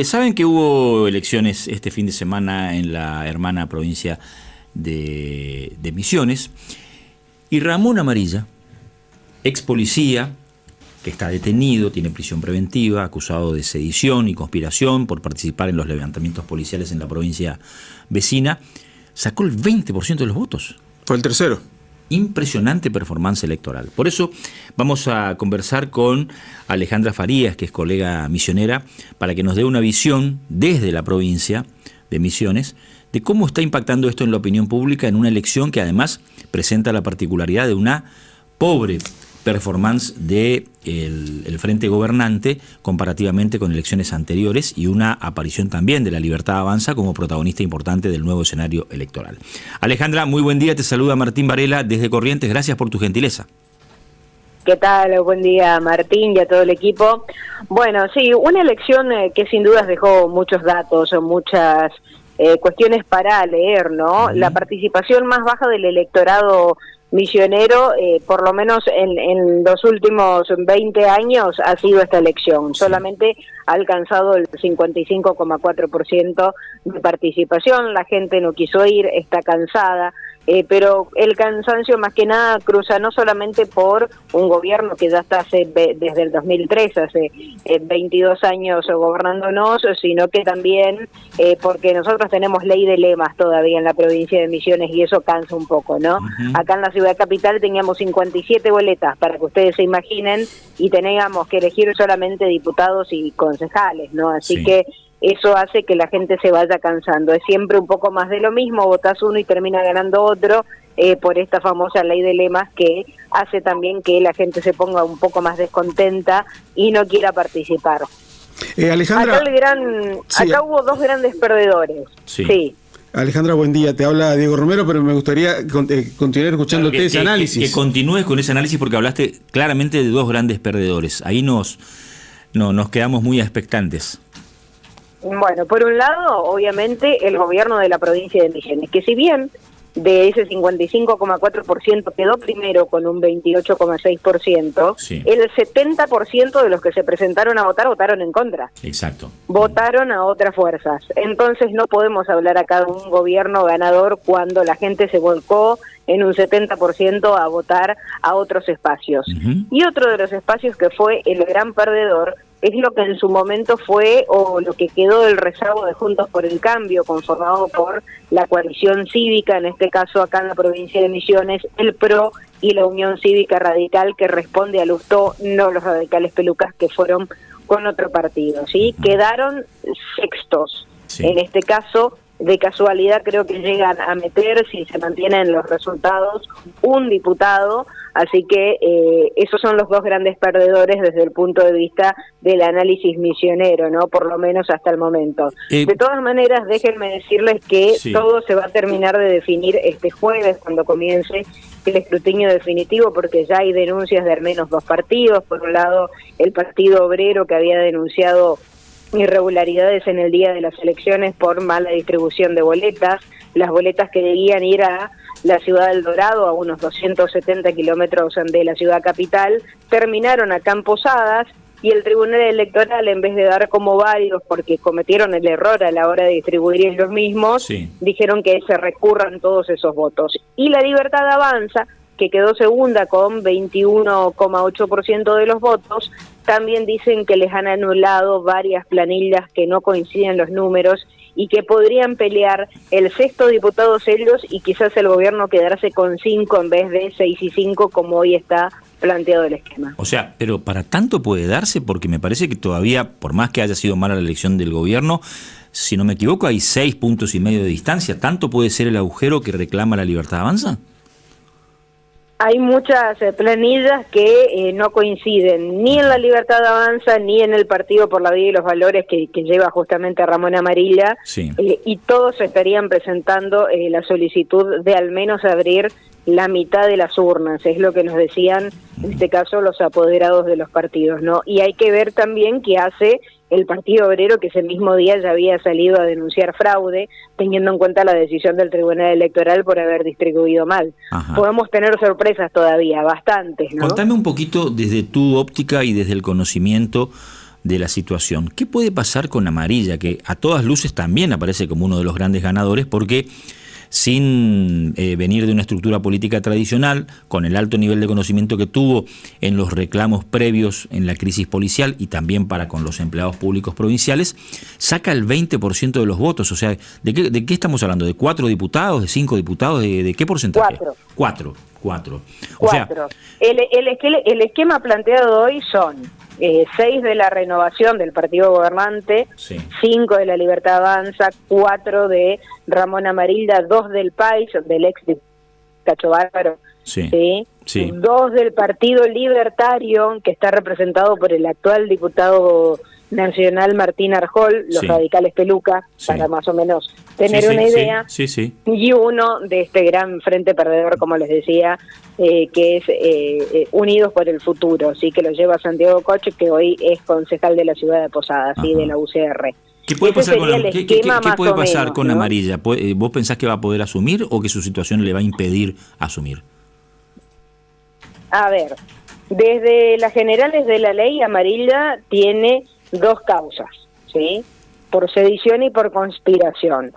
Saben que hubo elecciones este fin de semana en la hermana provincia de Misiones, y Ramón Amarilla, ex policía, que está detenido, tiene prisión preventiva, acusado de sedición y conspiración por participar en los levantamientos policiales en la provincia vecina, sacó el 20% de los votos. Fue el tercero. Impresionante performance electoral. Por eso vamos a conversar con Alejandra Farías, que es colega misionera, para que nos dé una visión desde la provincia de Misiones de cómo está impactando esto en la opinión pública en una elección que además presenta la particularidad de una pobre performance del frente gobernante comparativamente con elecciones anteriores, y una aparición también de La Libertad Avanza como protagonista importante del nuevo escenario electoral. Alejandra, muy buen día, te saluda Martín Varela desde Corrientes, gracias por tu gentileza. ¿Qué tal? Buen día, Martín, y a todo el equipo. Bueno, sí, una elección que sin dudas dejó muchos datos, muchas cuestiones para leer, ¿no? La participación más baja del electorado misionero, por lo menos en los últimos 20 años, ha sido esta elección. Solamente ha alcanzado el 55,4% de participación. La gente no quiso ir, está cansada. Pero el cansancio más que nada cruza no solamente por un gobierno que ya está desde el 2003, hace 22 años gobernándonos, sino que también porque nosotros tenemos ley de lemas todavía en la provincia de Misiones y eso cansa un poco, ¿no? Acá en la ciudad capital teníamos 57 boletas, para que ustedes se imaginen, y teníamos que elegir solamente diputados y concejales, ¿no? Así que eso hace que la gente se vaya cansando. Es siempre un poco más de lo mismo, votás uno y termina ganando otro, por esta famosa ley de lemas que hace también que la gente se ponga un poco más descontenta y no quiera participar. Alejandra, acá hubo dos grandes perdedores. Sí. Alejandra, buen día. Te habla Diego Romero, pero me gustaría continuar escuchándote ese análisis. Que continúes con ese análisis, porque hablaste claramente de dos grandes perdedores. Ahí nos quedamos muy expectantes. Bueno, por un lado, obviamente, el gobierno de la provincia de Misiones, que si bien de ese 55,4% quedó primero con un 28,6%, el 70% de los que se presentaron a votar votaron en contra. Exacto. Votaron a otras fuerzas. Entonces no podemos hablar acá de un gobierno ganador cuando la gente se volcó en un 70% a votar a otros espacios. Y otro de los espacios que fue el gran perdedor es lo que en su momento fue, o lo que quedó del rezago de Juntos por el Cambio, conformado por la coalición cívica, en este caso acá en la provincia de Misiones, el PRO y la Unión Cívica Radical, que responde a Lustó, no los radicales pelucas que fueron con otro partido, ¿sí? Quedaron sextos. En este caso, de casualidad creo que llegan a meter, si se mantienen los resultados, un diputado. Así que esos son los dos grandes perdedores desde el punto de vista del análisis misionero, ¿no? Por lo menos hasta el momento. De todas maneras, déjenme decirles que todo se va a terminar de definir este jueves, cuando comience el escrutinio definitivo, porque ya hay denuncias de al menos dos partidos. Por un lado, el Partido Obrero, que había denunciado irregularidades en el día de las elecciones por mala distribución de boletas. Las boletas que debían ir a la ciudad del Dorado, a unos 270 kilómetros de la ciudad capital, terminaron acá en Posadas, y el Tribunal Electoral, en vez de dar como válidos porque cometieron el error a la hora de distribuir los mismos, dijeron que se recurran todos esos votos. Y La Libertad Avanza, que quedó segunda con 21,8% de los votos, también dicen que les han anulado varias planillas que no coinciden los números y que podrían pelear el sexto diputados ellos y quizás el gobierno quedarse con 5 en vez de 6 y 5 como hoy está planteado el esquema. O sea, pero para tanto puede darse, porque me parece que todavía, por más que haya sido mala la elección del gobierno, si no me equivoco, hay 6,5 puntos de distancia. ¿Tanto puede ser el agujero que reclama La Libertad Avanza? Hay muchas planillas que no coinciden ni en La Libertad Avanza ni en el Partido por la Vida y los Valores que lleva justamente a Ramón Amarilla, y todos estarían presentando la solicitud de al menos abrir la mitad de las urnas, es lo que nos decían en este caso los apoderados de los partidos, ¿no? Y hay que ver también qué hace el Partido Obrero, que ese mismo día ya había salido a denunciar fraude, teniendo en cuenta la decisión del Tribunal Electoral por haber distribuido mal. Podemos tener sorpresas todavía, bastantes, ¿no? Contame un poquito desde tu óptica y desde el conocimiento de la situación. ¿Qué puede pasar con Amarilla, que a todas luces también aparece como uno de los grandes ganadores, porque sin venir de una estructura política tradicional, con el alto nivel de conocimiento que tuvo en los reclamos previos en la crisis policial y también para con los empleados públicos provinciales, saca el 20% de los votos? O sea, ¿de qué estamos hablando? ¿De 4 diputados? ¿De 5 diputados? ¿De qué porcentaje? 4. O sea, el esquema planteado hoy son 6 de la Renovación del partido gobernante, sí. 5 de la Libertad Avanza, 4 de Ramón Amarilla, 2 del PAIS, del ex Cacho Bárbaro, sí. ¿sí? 2 del Partido Libertario, que está representado por el actual diputado nacional Martín Arjol, los sí. radicales Peluca, sí. para más o menos tener una idea, sí. Y 1 de este gran frente perdedor, como les decía, que es Unidos por el Futuro, sí, que lo lleva Santiago Coche, que hoy es concejal de la ciudad de Posadas, sí, de la UCR. ¿Qué puede pasar ¿Qué pasar con Amarilla? ¿Vos pensás que va a poder asumir o que su situación le va a impedir asumir? A ver, desde las generales de la ley, Amarilla tiene 2 causas, ¿sí? Por sedición y por conspiración.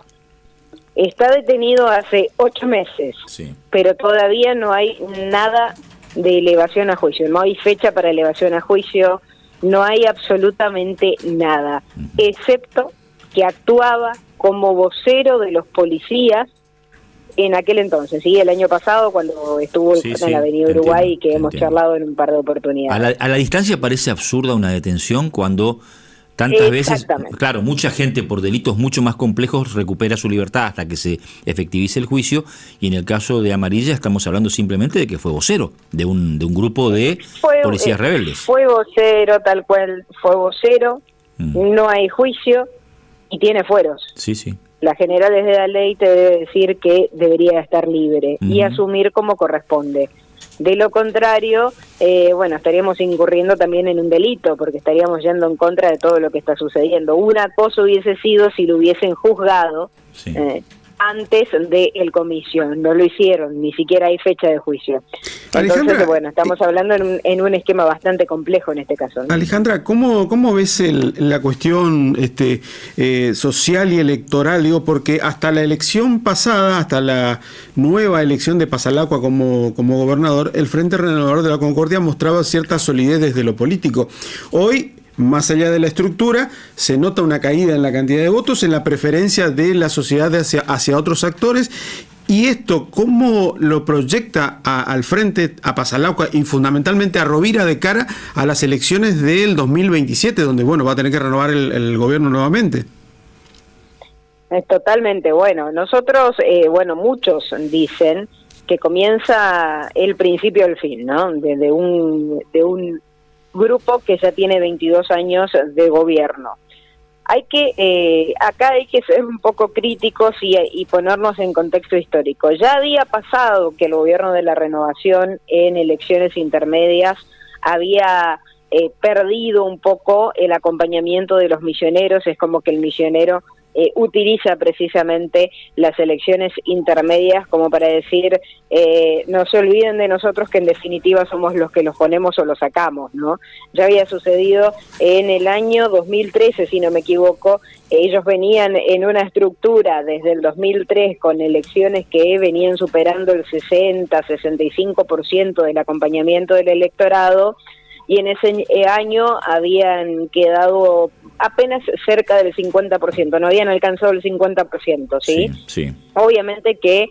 Está detenido hace 8 meses, sí. pero todavía no hay nada de elevación a juicio, no hay fecha para elevación a juicio, no hay absolutamente nada, excepto que actuaba como vocero de los policías en aquel entonces, ¿sí? El año pasado, cuando estuvo en la Avenida Uruguay, que hemos charlado en un par de oportunidades. A la distancia parece absurda una detención cuando tantas veces, claro, mucha gente por delitos mucho más complejos recupera su libertad hasta que se efectivice el juicio, y en el caso de Amarilla estamos hablando simplemente de que fue vocero de un grupo de policías rebeldes. Fue vocero, tal cual, fue vocero, no hay juicio y tiene fueros. Sí. Las generales de la ley te debe decir que debería estar libre y asumir como corresponde. De lo contrario, estaríamos incurriendo también en un delito, porque estaríamos yendo en contra de todo lo que está sucediendo. Una cosa hubiese sido si lo hubiesen juzgado antes del comicio. No lo hicieron, ni siquiera hay fecha de juicio. Alejandra, entonces, estamos hablando en un esquema bastante complejo en este caso, ¿no? Alejandra, ¿cómo ves la cuestión social y electoral? Digo, porque hasta la elección pasada, hasta la nueva elección de Pasalacua como gobernador, el Frente Renovador de la Concordia mostraba cierta solidez desde lo político. Hoy, más allá de la estructura, se nota una caída en la cantidad de votos, en la preferencia de la sociedad hacia otros actores. ¿Y esto cómo lo proyecta al frente, a Pasalacua y fundamentalmente a Rovira de cara a las elecciones del 2027, donde va a tener que renovar el gobierno nuevamente? Es totalmente, nosotros, muchos dicen que comienza el principio al fin, ¿no? De un grupo que ya tiene 22 años de gobierno. Acá hay que ser un poco críticos y ponernos en contexto histórico. Ya había pasado que el gobierno de la Renovación en elecciones intermedias había perdido un poco el acompañamiento de los misioneros. Es como que el misionero utiliza precisamente las elecciones intermedias como para decir, no se olviden de nosotros, que en definitiva somos los que los ponemos o los sacamos, ¿no? Ya había sucedido en el año 2013, si no me equivoco. Ellos venían en una estructura desde el 2003 con elecciones que venían superando el 60-65% del acompañamiento del electorado, y en ese año habían quedado apenas cerca del 50%, no habían alcanzado el 50%, ¿sí? Sí. Obviamente que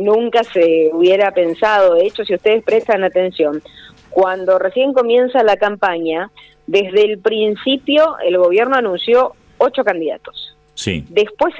nunca se hubiera pensado. De hecho, si ustedes prestan atención, cuando recién comienza la campaña, desde el principio el gobierno anunció 8 candidatos. Sí. Después,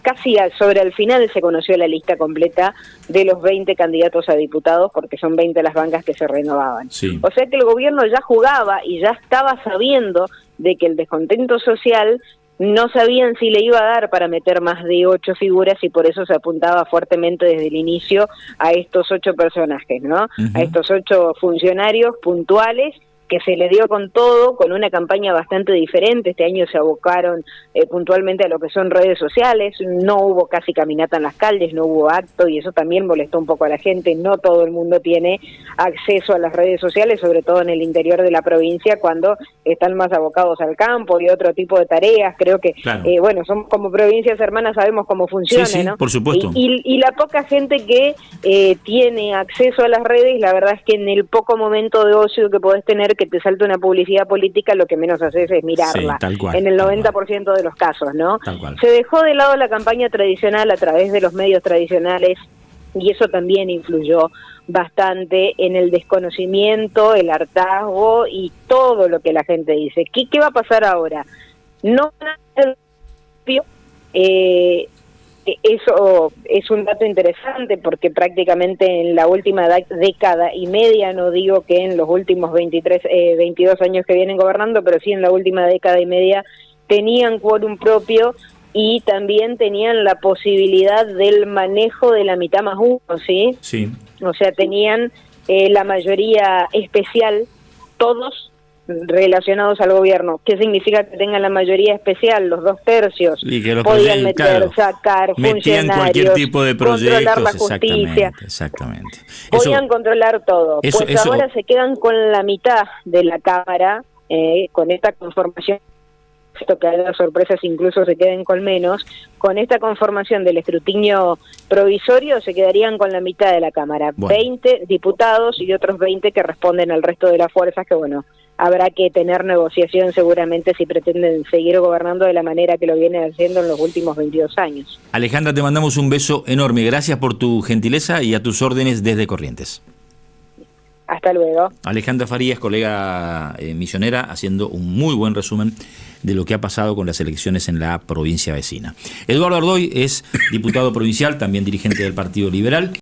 casi sobre el final, se conoció la lista completa de los 20 candidatos a diputados, porque son 20 las bancas que se renovaban. Sí. O sea que el gobierno ya jugaba y ya estaba sabiendo de que el descontento social no sabían si le iba a dar para meter más de 8 figuras, y por eso se apuntaba fuertemente desde el inicio a estos 8 personajes, ¿no? A estos 8 funcionarios puntuales que se le dio con todo, con una campaña bastante diferente. Este año se abocaron puntualmente a lo que son redes sociales, no hubo casi caminata en las calles, no hubo acto, y eso también molestó un poco a la gente. No todo el mundo tiene acceso a las redes sociales, sobre todo en el interior de la provincia, cuando están más abocados al campo y otro tipo de tareas. Creo que, claro, bueno, somos como provincias hermanas, sabemos cómo funciona, sí, ¿no? Por supuesto. Y la poca gente que tiene acceso a las redes, la verdad es que en el poco momento de ocio que podés tener, que te salte una publicidad política, lo que menos haces es mirarla, sí, tal cual, en el 90% de los casos, ¿no? Tal cual. Se dejó de lado la campaña tradicional a través de los medios tradicionales, y eso también influyó bastante en el desconocimiento, el hartazgo y todo lo que la gente dice. ¿Qué va a pasar ahora? No van a ser eso es un dato interesante, porque prácticamente en la última década y media, no digo que en los últimos 22 años que vienen gobernando, pero sí en la última década y media, tenían quórum propio y también tenían la posibilidad del manejo de la mitad más uno, ¿sí? Sí. O sea, tenían la mayoría especial, todos relacionados al gobierno. ¿Qué significa que tengan la mayoría especial? Los 2/3 y que los podían meter, claro, sacar metían funcionarios, cualquier tipo de proyectos, controlar la justicia, exactamente. podían controlar todo. Eso, pues ahora se quedan con la mitad de la Cámara, con esta conformación. Esto que haya sorpresas, incluso se queden con menos. Con esta conformación del escrutinio provisorio se quedarían con la mitad de la Cámara. Bueno. 20 diputados y otros 20 que responden al resto de las fuerzas, que bueno, habrá que tener negociación seguramente si pretenden seguir gobernando de la manera que lo vienen haciendo en los últimos 22 años. Alejandra, te mandamos un beso enorme. Gracias por tu gentileza y a tus órdenes desde Corrientes. Hasta luego. Alejandra Farías, colega misionera, haciendo un muy buen resumen de lo que ha pasado con las elecciones en la provincia vecina. Eduardo Ardoy es diputado provincial, también dirigente del Partido Liberal.